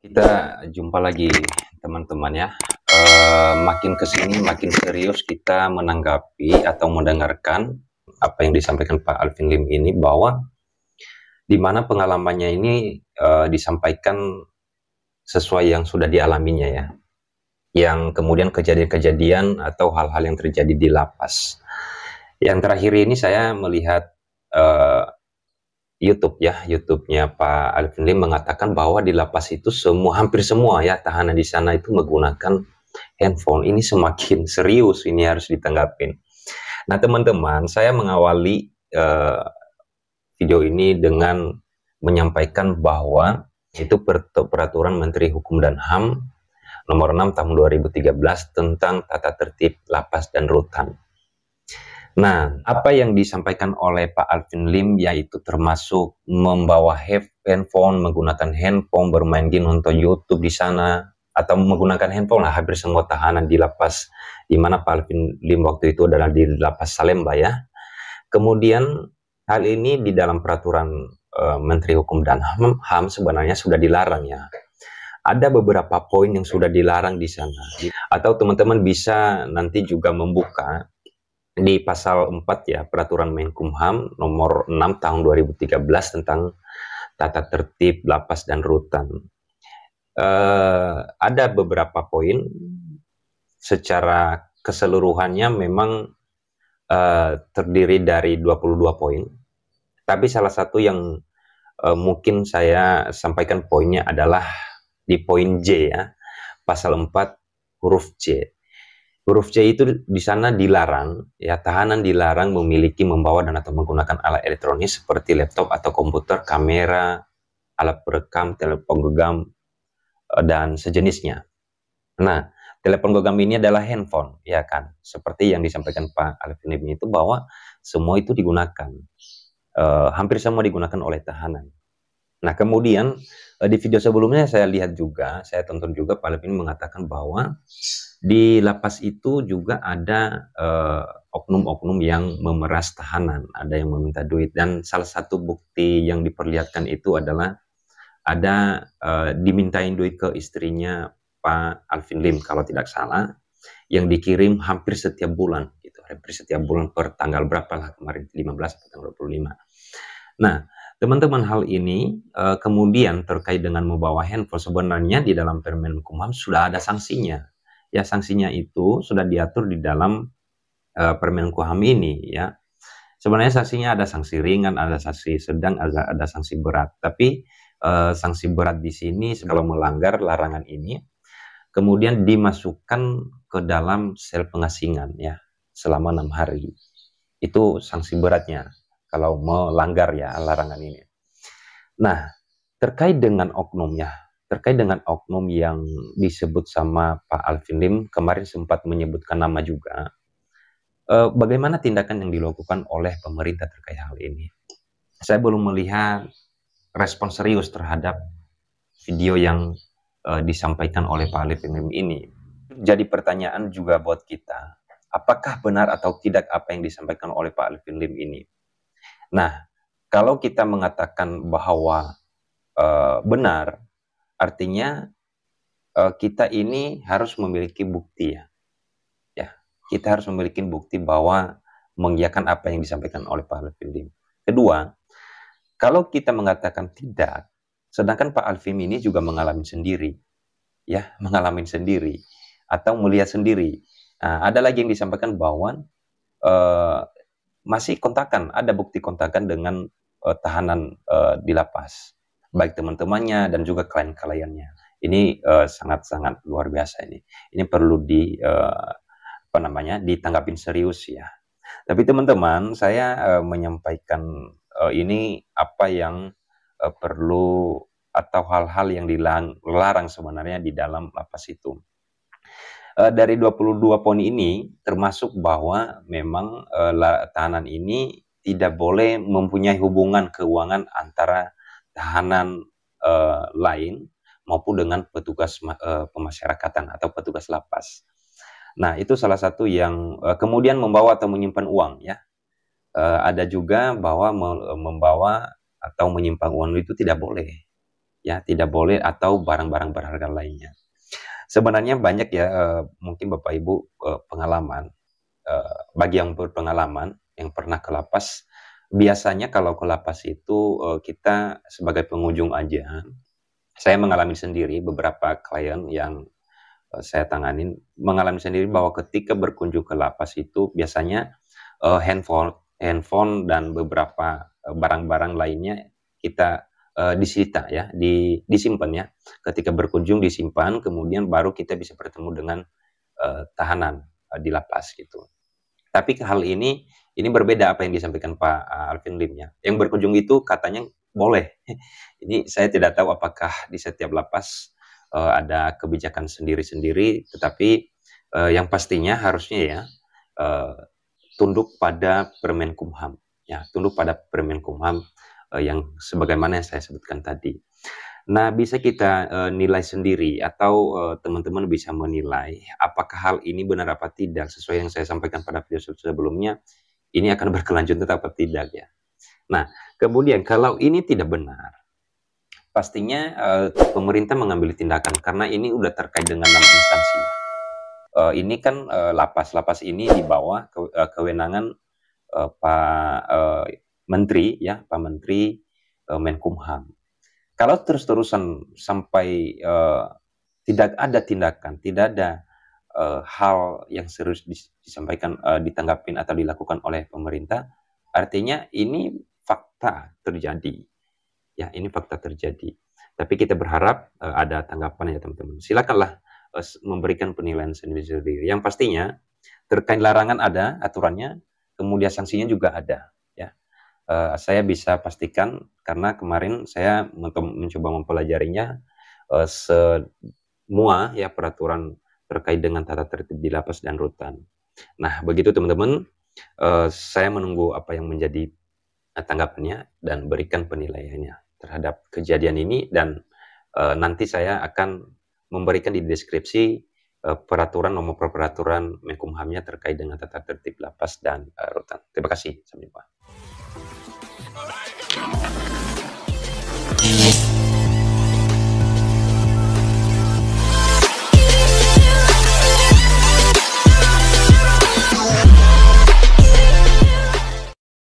Kita jumpa lagi teman-teman ya. Makin kesini makin serius kita menanggapi atau mendengarkan apa yang disampaikan Pak Alvin Lim ini, bahwa di mana pengalamannya ini disampaikan sesuai yang sudah dialaminya ya. Yang kemudian kejadian-kejadian atau hal-hal yang terjadi di lapas. Yang terakhir ini saya melihat eh, YouTube ya, YouTube-nya Pak Alvin Lim mengatakan bahwa di lapas itu hampir semua ya tahanan di sana itu menggunakan handphone. Ini semakin serius, ini harus ditanggapin. Nah teman-teman, saya mengawali video ini dengan menyampaikan bahwa itu peraturan Menteri Hukum dan HAM nomor 6 tahun 2013 tentang tata tertib lapas dan rutan. Nah, apa yang disampaikan oleh Pak Alvin Lim yaitu termasuk membawa handphone, menggunakan handphone, bermain game, nonton YouTube di sana, atau menggunakan handphone lah hampir semua tahanan di lapas, di mana Pak Alvin Lim waktu itu adalah di lapas Salemba ya. Kemudian hal ini di dalam peraturan Menteri Hukum dan HAM sebenarnya sudah dilarang ya. Ada beberapa poin yang sudah dilarang di sana. Atau teman-teman bisa nanti juga membuka di pasal 4 ya, peraturan Menkumham nomor 6 tahun 2013 tentang tata tertib lapas dan rutan. Ada beberapa poin, secara keseluruhannya memang terdiri dari 22 poin. Tapi salah satu yang mungkin saya sampaikan poinnya adalah di poin J ya, pasal 4 huruf C. Huruf C itu di sana dilarang, ya tahanan dilarang memiliki, membawa dan atau menggunakan alat elektronik seperti laptop atau komputer, kamera, alat perekam, telepon genggam, dan sejenisnya. Nah, telepon genggam ini adalah handphone, ya kan? Seperti yang disampaikan Pak Alvin Lim itu bahwa semua itu digunakan, hampir semua digunakan oleh tahanan. Nah, kemudian di video sebelumnya saya lihat juga, saya tonton juga Pak Alvin mengatakan bahwa di lapas itu juga ada oknum-oknum yang memeras tahanan, ada yang meminta duit, dan salah satu bukti yang diperlihatkan itu adalah ada dimintain duit ke istrinya Pak Alvin Lim kalau tidak salah, yang dikirim hampir setiap bulan gitu, hampir setiap bulan per tanggal berapa lah kemarin, 15 atau tanggal 25. Nah, teman-teman, hal ini kemudian terkait dengan membawa handphone, sebenarnya di dalam Permen Hukum sudah ada sanksinya. Ya, sanksinya itu sudah diatur di dalam Permen Hukum ini ya. Sebenarnya sanksinya ada sanksi ringan, ada sanksi sedang, ada sanksi berat. Tapi sanksi berat di sini kalau melanggar larangan ini, kemudian dimasukkan ke dalam sel pengasingan ya selama 6 hari. Itu sanksi beratnya kalau melanggar ya larangan ini. Nah, terkait dengan oknumnya, terkait dengan oknum yang disebut sama Pak Alvin Lim, kemarin sempat menyebutkan nama juga, bagaimana tindakan yang dilakukan oleh pemerintah terkait hal ini. Saya belum melihat respon serius terhadap video yang disampaikan oleh Pak Alvin Lim ini. Jadi pertanyaan juga buat kita, apakah benar atau tidak apa yang disampaikan oleh Pak Alvin Lim ini? Nah, kalau kita mengatakan bahwa benar, artinya kita ini harus memiliki bukti ya. Ya, kita harus memiliki bukti bahwa mengiyakan apa yang disampaikan oleh Pak Alvin Lim. Kedua, kalau kita mengatakan tidak, sedangkan Pak Alvin ini juga mengalami sendiri, ya, mengalami sendiri atau melihat sendiri. Nah, ada lagi yang disampaikan bahwa masih kontakan, ada bukti kontakan dengan tahanan di lapas, baik teman-temannya dan juga klien-kliennya. Ini sangat-sangat luar biasa ini. Ini perlu ditanggapin serius ya. Tapi teman-teman, saya menyampaikan ini apa yang perlu atau hal-hal yang dilarang sebenarnya di dalam lapas itu. Dari 22 poin ini termasuk bahwa memang tahanan ini tidak boleh mempunyai hubungan keuangan antara tahanan lain maupun dengan petugas pemasyarakatan atau petugas lapas. Nah, itu salah satu yang kemudian membawa atau menyimpan uang ya. Ada juga bahwa membawa atau menyimpan uang itu tidak boleh. ya tidak boleh, atau barang-barang berharga lainnya. Sebenarnya banyak ya, mungkin Bapak Ibu pengalaman, bagi yang berpengalaman yang pernah ke lapas, biasanya kalau ke lapas itu kita sebagai pengunjung aja. Saya mengalami sendiri, beberapa klien yang saya tanganin mengalami sendiri bahwa ketika berkunjung ke lapas itu biasanya handphone handphone dan beberapa barang-barang lainnya kita disita ya, disimpan ya. Ketika berkunjung disimpan, kemudian baru kita bisa bertemu dengan tahanan di lapas gitu. Tapi hal ini berbeda apa yang disampaikan Pak Alvin Lim ya. Yang berkunjung itu katanya boleh. Ini saya tidak tahu apakah di setiap lapas ada kebijakan sendiri-sendiri, tetapi yang pastinya harusnya ya eh, tunduk pada Permenkumham. Ya, tunduk pada Permenkumham yang sebagaimana yang saya sebutkan tadi. Nah, bisa kita nilai sendiri, atau teman-teman bisa menilai apakah hal ini benar apa tidak, sesuai yang saya sampaikan pada video sebelumnya, ini akan berkelanjutan atau tidak ya. Nah, kemudian kalau ini tidak benar, pastinya pemerintah mengambil tindakan karena ini udah terkait dengan nama instansi. Ini kan lapas ini di bawah kewenangan Pak Menteri ya, Pak Menteri Menkumham. Kalau terus-terusan sampai tidak ada tindakan, tidak ada hal yang serius disampaikan, ditanggapin atau dilakukan oleh pemerintah, artinya ini fakta terjadi. Ya, ini fakta terjadi. Tapi kita berharap ada tanggapan ya teman-teman. Silakanlah memberikan penilaian sendiri-sendiri. Yang pastinya terkait larangan ada aturannya, kemudian sanksinya juga ada. Ya, saya bisa pastikan karena kemarin saya mencoba mempelajarinya semua ya peraturan terkait dengan tata tertib di lapas dan rutan. Nah, begitu teman-teman, saya menunggu apa yang menjadi tanggapannya dan berikan penilaiannya terhadap kejadian ini, dan nanti saya akan memberikan di deskripsi peraturan nomor peraturan Menkumhamnya terkait dengan tata tertib lapas dan rutan. Terima kasih, sampai jumpa.